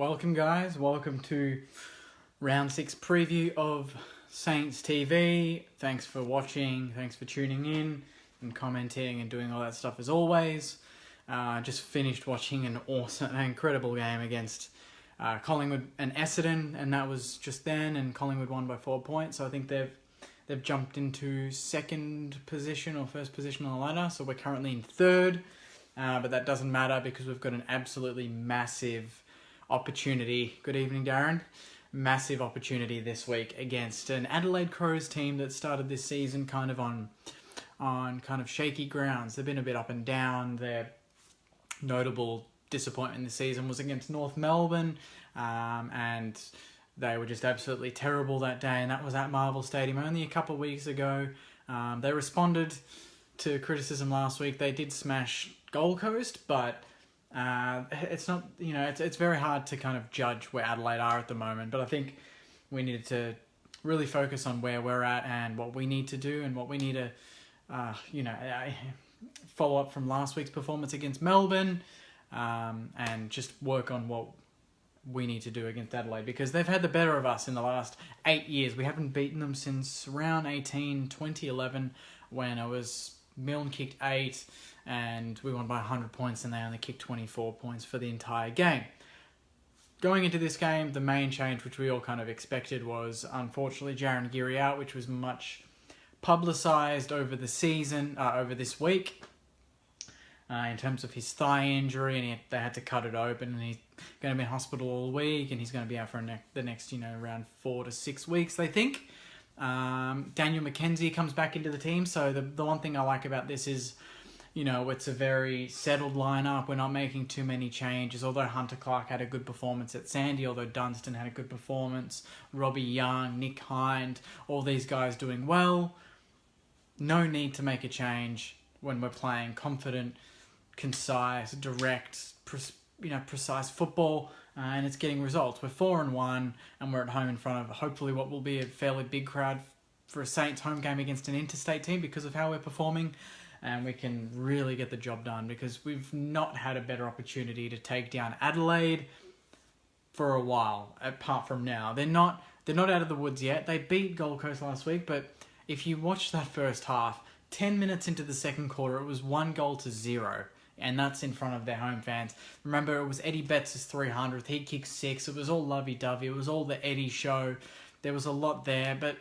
Welcome guys, welcome to round 6 preview of Saints TV. Thanks for watching, thanks for tuning in and commenting and doing all that stuff as always. Just finished watching an incredible game against Collingwood and Essendon, and that was just then, and Collingwood won by 4 points, so I think they've jumped into second position or first position on the ladder, so we're currently in third, but that doesn't matter because we've got an absolutely massive opportunity. Good evening, Darren. Massive opportunity this week against an Adelaide Crows team that started this season kind of on kind of shaky grounds. They've been a bit up and down. Their notable disappointment this season was against North Melbourne, and they were just absolutely terrible that day, and that was at Marvel Stadium only a couple of weeks ago. They responded to criticism last week. They did smash Gold Coast, but it's not, it's very hard to kind of judge where Adelaide are at the moment, but I think we needed to really focus on where we're at and what we need to do and what we need to, follow up from last week's performance against Melbourne, and just work on what we need to do against Adelaide, because they've had the better of us in the last 8 years. We haven't beaten them since round 18, 2011, when it was Milne kicked 8 and we won by 100 points and they only kicked 24 points for the entire game. Going into this game, the main change, which we all kind of expected, was unfortunately Jaron Geary out, which was much publicised over the season, over this week, in terms of his thigh injury, and they had to cut it open, and he's going to be in hospital all week, and he's going to be out for the next, around 4 to 6 weeks, they think. Daniel McKenzie comes back into the team, so the one thing I like about this is, it's a very settled lineup. We're not making too many changes, although Hunter Clark had a good performance at Sandy, although Dunstan had a good performance, Robbie Young, Nick Hind, all these guys doing well. No need to make a change when we're playing confident, concise, direct, precise football, and it's getting results. We're 4-1, and we're at home in front of hopefully what will be a fairly big crowd for a Saints home game against an interstate team because of how we're performing, and we can really get the job done because we've not had a better opportunity to take down Adelaide for a while, apart from now. They're not out of the woods yet. They beat Gold Coast last week, but if you watch that first half, 10 minutes into the second quarter, it was 1-0, and that's in front of their home fans. Remember, it was Eddie Betts' 300th. He kicked 6. It was all lovey-dovey. It was all the Eddie show. There was a lot there, but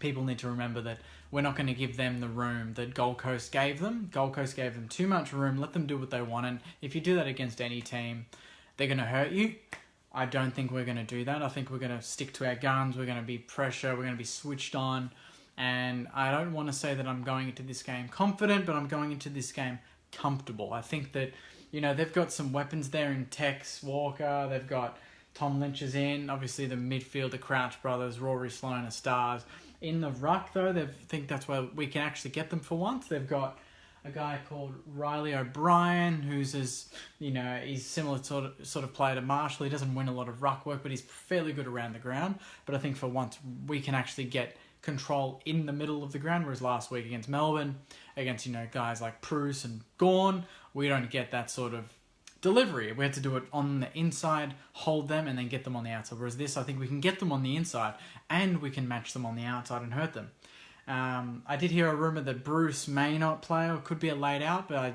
people need to remember that we're not going to give them the room that Gold Coast gave them. Gold Coast gave them too much room. Let them do what they want, and if you do that against any team, they're going to hurt you. I don't think we're going to do that. I think we're going to stick to our guns. We're going to be pressure. We're going to be switched on, and I don't want to say that I'm going into this game confident, but I'm going into this game comfortable. I think that, they've got some weapons there in Tex Walker. They've got Tom Lynch is in. Obviously, the midfield, the Crouch brothers, Rory Sloane are stars. In the ruck, though, they think that's where we can actually get them for once. They've got a guy called Riley O'Brien, who's he's similar sort of player to Marshall. He doesn't win a lot of ruck work, but he's fairly good around the ground. But I think for once we can actually get control in the middle of the ground, whereas last week against Melbourne, against guys like Bruce and Gawn, we don't get that sort of delivery. We had to do it on the inside, hold them, and then get them on the outside. Whereas this, I think we can get them on the inside, and we can match them on the outside and hurt them. I did hear a rumour that Bruce may not play or could be a laid out, but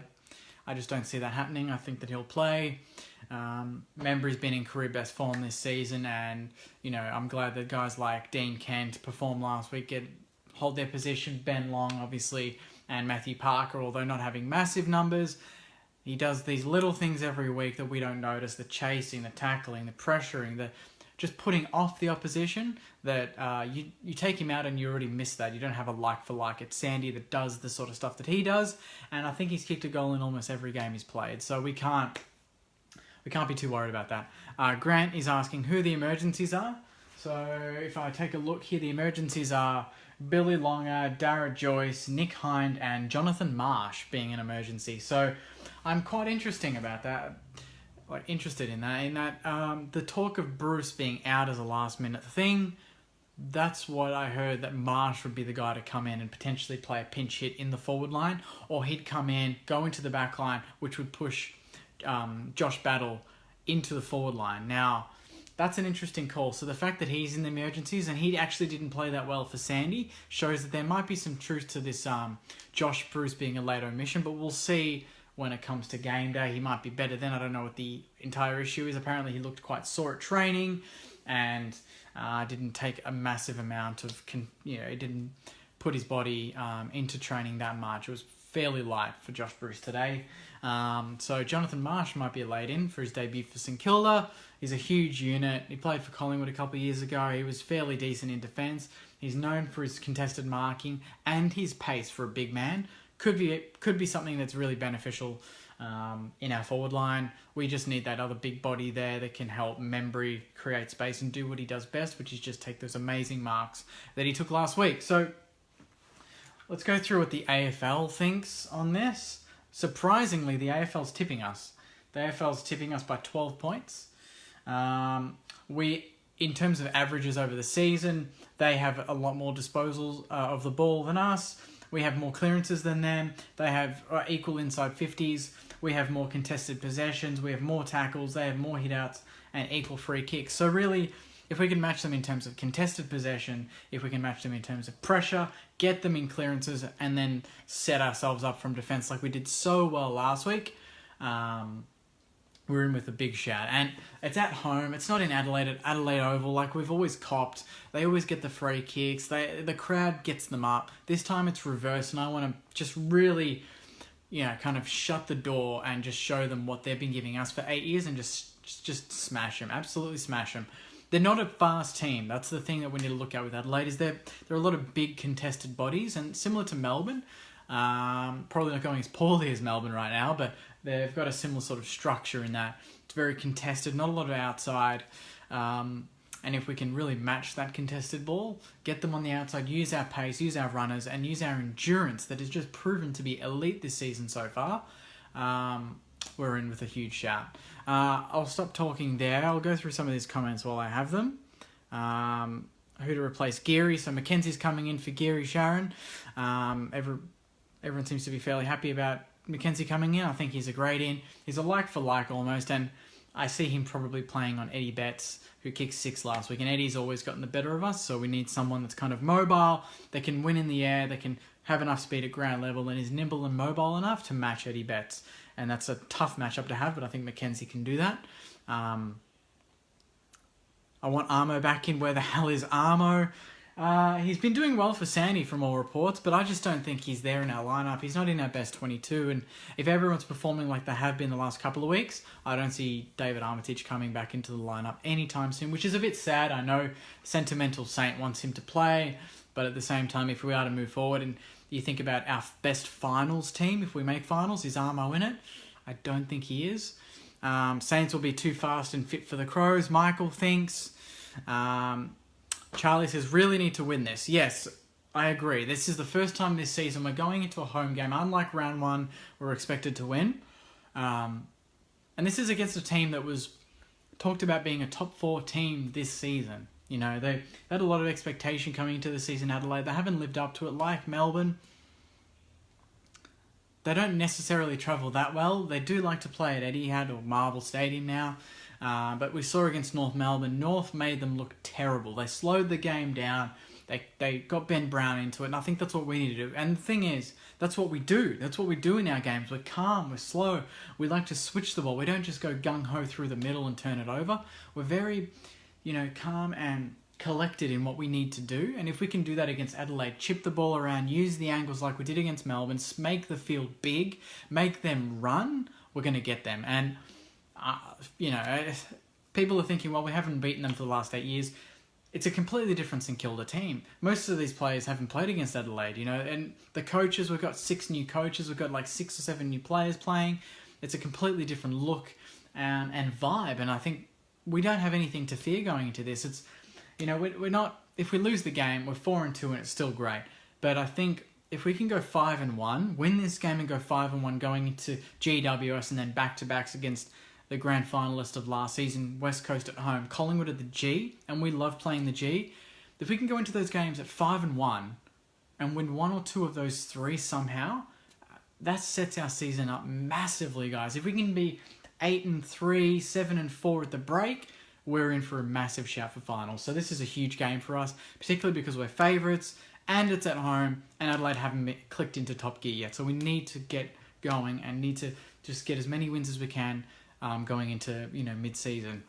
I just don't see that happening. I think that he'll play. Membry's been in career best form this season, and I'm glad that guys like Dean Kent performed last week, hold their position. Ben Long, obviously, and Matthew Parker, although not having massive numbers, he does these little things every week that we don't notice: the chasing, the tackling, the pressuring, the just putting off the opposition. That you take him out and you already miss that. You don't have a like for like. It's Sandy that does the sort of stuff that he does, and I think he's kicked a goal in almost every game he's played. So we can't be too worried about that. Grant is asking who the emergencies are. So if I take a look here, the emergencies are Billy Longer, Dara Joyce, Nick Hind, and Jonathan Marsh being an emergency. So I'm quite interested in that. The talk of Bruce being out as a last minute thing, that's what I heard, that Marsh would be the guy to come in and potentially play a pinch hit in the forward line, or he'd come in, go into the back line, which would push Josh Battle into the forward line. Now, that's an interesting call. So the fact that he's in the emergencies and he actually didn't play that well for Sandy shows that there might be some truth to this Josh Bruce being a late omission, but we'll see when it comes to game day. He might be better then. I don't know what the entire issue is. Apparently he looked quite sore at training and didn't take a massive amount of, he didn't put his body into training that much. It was fairly light for Josh Bruce today. So Jonathan Marsh might be a late in for his debut for St Kilda. He's a huge unit. He played for Collingwood a couple of years ago. He was fairly decent in defence. He's known for his contested marking and his pace for a big man. Could be something that's really beneficial in our forward line. We just need that other big body there that can help Membry create space and do what he does best, which is just take those amazing marks that he took last week. So let's go through what the AFL thinks on this. Surprisingly, the AFL's tipping us. The AFL's tipping us by 12 points. In terms of averages over the season, they have a lot more disposals of the ball than us. We have more clearances than them. They have equal inside 50s. We have more contested possessions. We have more tackles. They have more hit-outs and equal free kicks. So really, if we can match them in terms of contested possession, if we can match them in terms of pressure, get them in clearances, and then set ourselves up from defence like we did so well last week, we're in with a big shout. And it's at home. It's not in Adelaide, at Adelaide Oval, like we've always copped. They always get the free kicks. The crowd gets them up. This time it's reversed, and I want to just really, kind of shut the door and just show them what they've been giving us for 8 years and just smash them. Absolutely smash them. They're not a fast team. That's the thing that we need to look at with Adelaide, is there are a lot of big contested bodies, and similar to Melbourne, probably not going as poorly as Melbourne right now, but they've got a similar sort of structure in that it's very contested, not a lot of outside, and if we can really match that contested ball, get them on the outside, use our pace, use our runners, and use our endurance that has just proven to be elite this season so far, we're in with a huge shout. I'll stop talking there. I'll go through some of these comments while I have them. Who to replace Geary? So Mackenzie's coming in for Geary Sharon. Everyone seems to be fairly happy about Mackenzie coming in. I think he's a great in. He's a like for like almost, and I see him probably playing on Eddie Betts, who kicked 6 last week, and Eddie's always gotten the better of us, so we need someone that's kind of mobile, that can win in the air, that can have enough speed at ground level, and is nimble and mobile enough to match Eddie Betts. And that's a tough matchup to have, but I think Mackenzie can do that. I want Armo back in. Where the hell is Armo? He's been doing well for Sandy from all reports, but I just don't think he's there in our lineup. He's not in our best 22, and if everyone's performing like they have been the last couple of weeks, I don't see David Armitage coming back into the lineup anytime soon, which is a bit sad. I know Sentimental Saint wants him to play, but at the same time, if we are to move forward and you think about our best finals team, if we make finals, is Armo in it? I don't think he is. Saints will be too fast and fit for the Crows, Michael thinks. Charlie says, really need to win this. Yes, I agree. This is the first time this season we're going into a home game. Unlike round 1, we're expected to win. And this is against a team that was talked about being a top 4 team this season. They had a lot of expectation coming into the season, Adelaide. They haven't lived up to it like Melbourne. They don't necessarily travel that well. They do like to play at Etihad or Marvel Stadium now. But we saw against North Melbourne, North made them look terrible. They slowed the game down. They got Ben Brown into it, and I think that's what we need to do. And the thing is, that's what we do. That's what we do in our games. We're calm, we're slow. We like to switch the ball. We don't just go gung-ho through the middle and turn it over. We're very, calm and collected in what we need to do. And if we can do that against Adelaide, chip the ball around, use the angles like we did against Melbourne, make the field big, make them run, we're going to get them. And, people are thinking, well, we haven't beaten them for the last 8 years. It's a completely different St Kilda team. Most of these players haven't played against Adelaide, and the coaches, we've got 6 new coaches, we've got like 6 or 7 new players playing. It's a completely different look and vibe, and I think we don't have anything to fear going into this. It's, we're not, if we lose the game, we're 4-2 and it's still great. But I think if we can go 5-1, win this game and go 5-1 going into GWS and then back-to-backs against the grand finalist of last season, West Coast at home, Collingwood at the G, and we love playing the G. If we can go into those games at 5-1 and win 1 or 2 of those 3 somehow, that sets our season up massively, guys. If we can be 8-3, 7-4 at the break, we're in for a massive shout for finals. So this is a huge game for us, particularly because we're favourites and it's at home, and Adelaide haven't clicked into top gear yet. So we need to get going and need to just get as many wins as we can going into mid-season.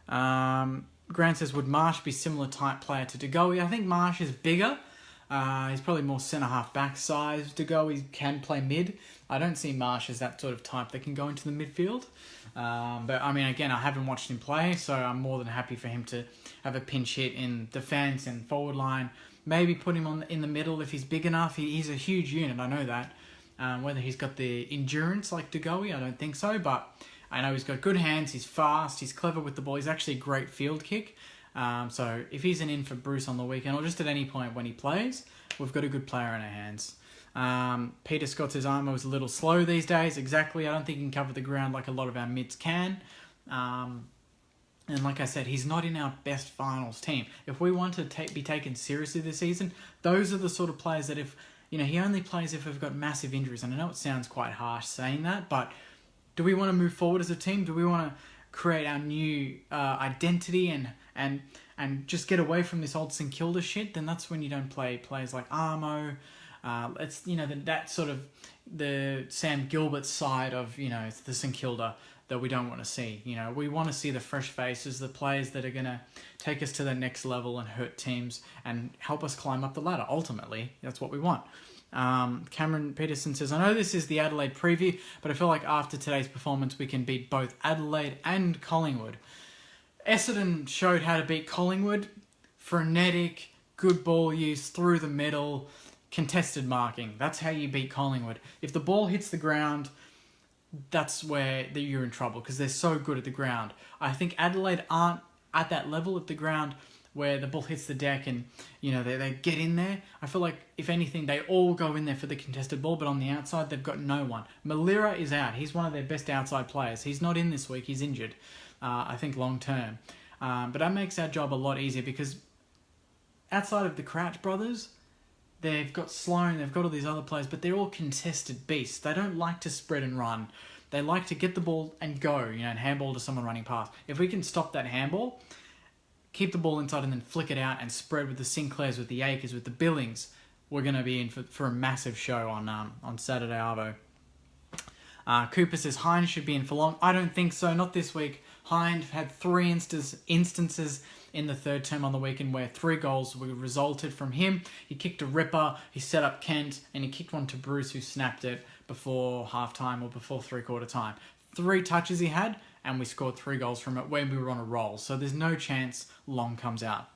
Grant says, would Marsh be similar type player to De Goey? I think Marsh is bigger. He's probably more centre-half back size. De Goey can play mid. I don't see Marsh as that sort of type that can go into the midfield. But I mean, again, I haven't watched him play, so I'm more than happy for him to have a pinch hit in defence and forward line. Maybe put him in the middle if he's big enough. He's a huge unit, I know that. Whether he's got the endurance like De Goey, I don't think so, but I know he's got good hands, he's fast, he's clever with the ball, he's actually a great field kick. So if he's an in for Bruce on the weekend, or just at any point when he plays, we've got a good player in our hands. Peter Scott says Armour was a little slow these days. Exactly, I don't think he can cover the ground like a lot of our mids can. And like I said, he's not in our best finals team. If we want to be taken seriously this season, those are the sort of players that he only plays if we've got massive injuries. And I know it sounds quite harsh saying that, but do we want to move forward as a team? Do we want to create our new identity and just get away from this old St Kilda shit? Then that's when you don't play players like Armo. It's that sort of the Sam Gilbert side of the St Kilda that we don't want to see. We want to see the fresh faces, the players that are going to take us to the next level and hurt teams and help us climb up the ladder. Ultimately, that's what we want. Cameron Peterson says, I know this is the Adelaide preview, but I feel like after today's performance, we can beat both Adelaide and Collingwood. Essendon showed how to beat Collingwood. Frenetic, good ball use through the middle, contested marking. That's how you beat Collingwood. If the ball hits the ground, that's where you're in trouble because they're so good at the ground. I think Adelaide aren't at that level at the ground where the ball hits the deck and they get in there. I feel like if anything they all go in there for the contested ball, but on the outside they've got no one. Malira is out. He's one of their best outside players. He's not in this week. He's injured. I think long term. But that makes our job a lot easier because outside of the Crouch brothers, they've got Sloan, they've got all these other players, but they're all contested beasts. They don't like to spread and run. They like to get the ball and go, and handball to someone running past. If we can stop that handball, keep the ball inside and then flick it out and spread with the Sinclairs, with the Akers, with the Billings, we're going to be in for a massive show on Saturday, Arvo. Cooper says Hind should be in for long. I don't think so, not this week. Hind had 3 instances in the third term on the weekend where 3 goals were resulted from him. He kicked a ripper, he set up Kent, and he kicked one to Bruce who snapped it before half-time or before three-quarter time. 3 touches he had, and we scored 3 goals from it when we were on a roll. So there's no chance Long comes out.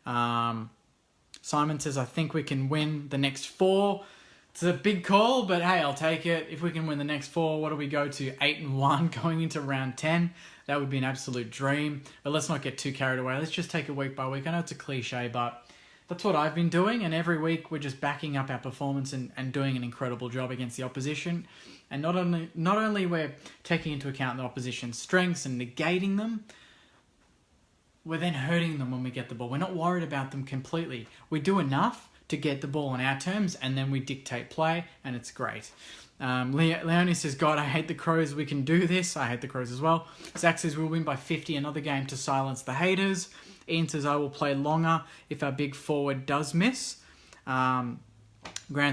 Simon says, I think we can win the next 4. It's a big call, but hey, I'll take it. If we can win the next 4, what do we go to? 8-1 going into round 10. That would be an absolute dream. But let's not get too carried away. Let's just take it week by week. I know it's a cliche, but that's what I've been doing. And every week we're just backing up our performance and doing an incredible job against the opposition. And not only we're taking into account the opposition's strengths and negating them, we're then hurting them when we get the ball. We're not worried about them completely. We do enough to get the ball on our terms, and then we dictate play, and it's great. Leonie says, God, I hate the Crows. We can do this. I hate the Crows as well. Zach says, we'll win by 50. Another game to silence the haters. Ian says, I will play longer if our big forward does miss. Grant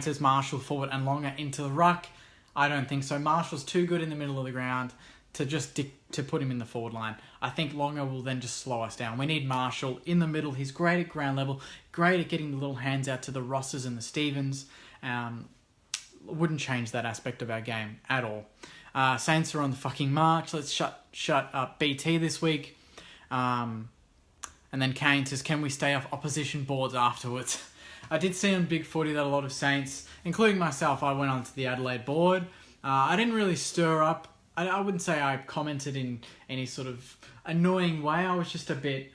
says, Marshall forward and longer into the ruck. I don't think so. Marshall's too good in the middle of the ground to just to put him in the forward line. I think Longer will then just slow us down. We need Marshall in the middle. He's great at ground level, great at getting the little hands out to the Rosses and the Stevens. Wouldn't change that aspect of our game at all. Saints are on the fucking march. Let's shut up BT this week. And then Kane says, can we stay off opposition boards afterwards? I did see on Big Footy that a lot of Saints, including myself, I went onto the Adelaide board. I didn't really stir up. I wouldn't say I commented in any sort of annoying way. I was just a bit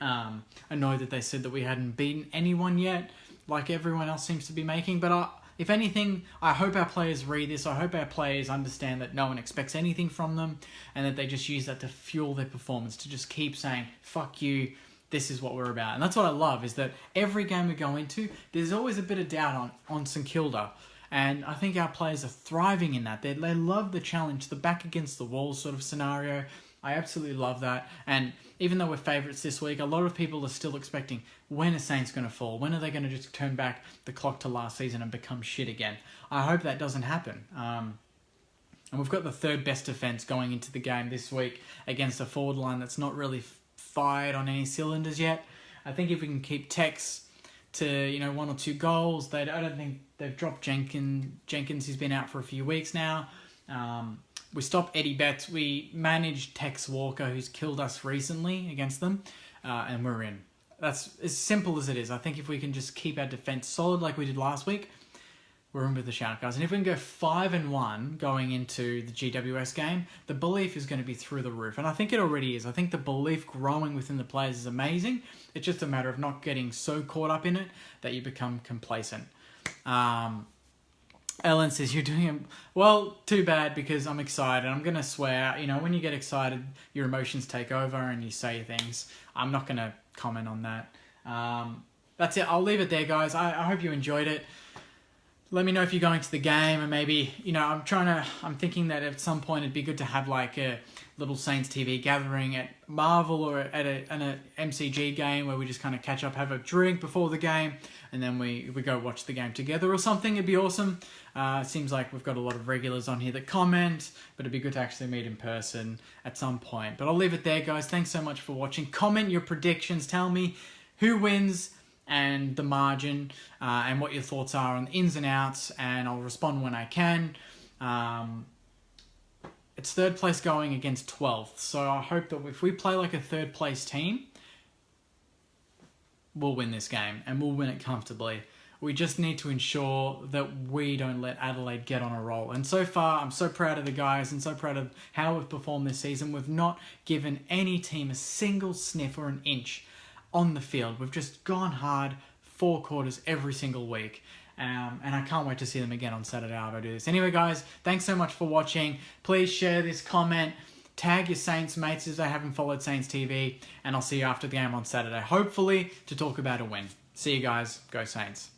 annoyed that they said that we hadn't beaten anyone yet, like everyone else seems to be making. But if anything, I hope our players read this. I hope our players understand that no one expects anything from them and that they just use that to fuel their performance, to just keep saying, fuck you, this is what we're about. And that's what I love, is that every game we go into, there's always a bit of doubt on St Kilda. And I think our players are thriving in that. They love the challenge, the back against the wall sort of scenario. I absolutely love that. And even though we're favourites this week, a lot of people are still expecting, when are Saints going to fall? When are they going to just turn back the clock to last season and become shit again? I hope that doesn't happen. And we've got the third best defence going into the game this week against a forward line that's not really fired on any cylinders yet. I think if we can keep Tex to 1 or 2 goals, I don't think they've dropped Jenkins. He's been out for a few weeks now. We stopped Eddie Betts. We managed Tex Walker, who's killed us recently against them, and we're in. That's as simple as it is. I think if we can just keep our defence solid like we did last week, we're in with the shout, guys. And if we can go 5-1 going into the GWS game, the belief is going to be through the roof. And I think it already is. I think the belief growing within the players is amazing. It's just a matter of not getting so caught up in it that you become complacent. Ellen says, you're doing it well, too bad, because I'm excited. I'm going to swear. When you get excited, your emotions take over and you say things. I'm not going to comment on that. That's it. I'll leave it there, guys. I hope you enjoyed it. Let me know if you're going to the game, and maybe, I'm thinking that at some point it'd be good to have like a little Saints TV gathering at Marvel or at an MCG game where we just kind of catch up, have a drink before the game, and then we go watch the game together or something. It'd be awesome. It seems like we've got a lot of regulars on here that comment, but it'd be good to actually meet in person at some point. But I'll leave it there, guys. Thanks so much for watching. Comment your predictions. Tell me who wins and the margin, and what your thoughts are on the ins and outs, and I'll respond when I can. It's third place going against 12th, so I hope that if we play like a third place team, we'll win this game, and we'll win it comfortably. We just need to ensure that we don't let Adelaide get on a roll. And so far, I'm so proud of the guys and so proud of how we've performed this season. We've not given any team a single sniff or an inch on the field. We've just gone hard 4 quarters every single week. And I can't wait to see them again on Saturday after I do this. Anyway, guys, thanks so much for watching. Please share this, comment, tag your Saints mates if they haven't followed Saints TV, and I'll see you after the game on Saturday, hopefully to talk about a win. See you guys. Go Saints.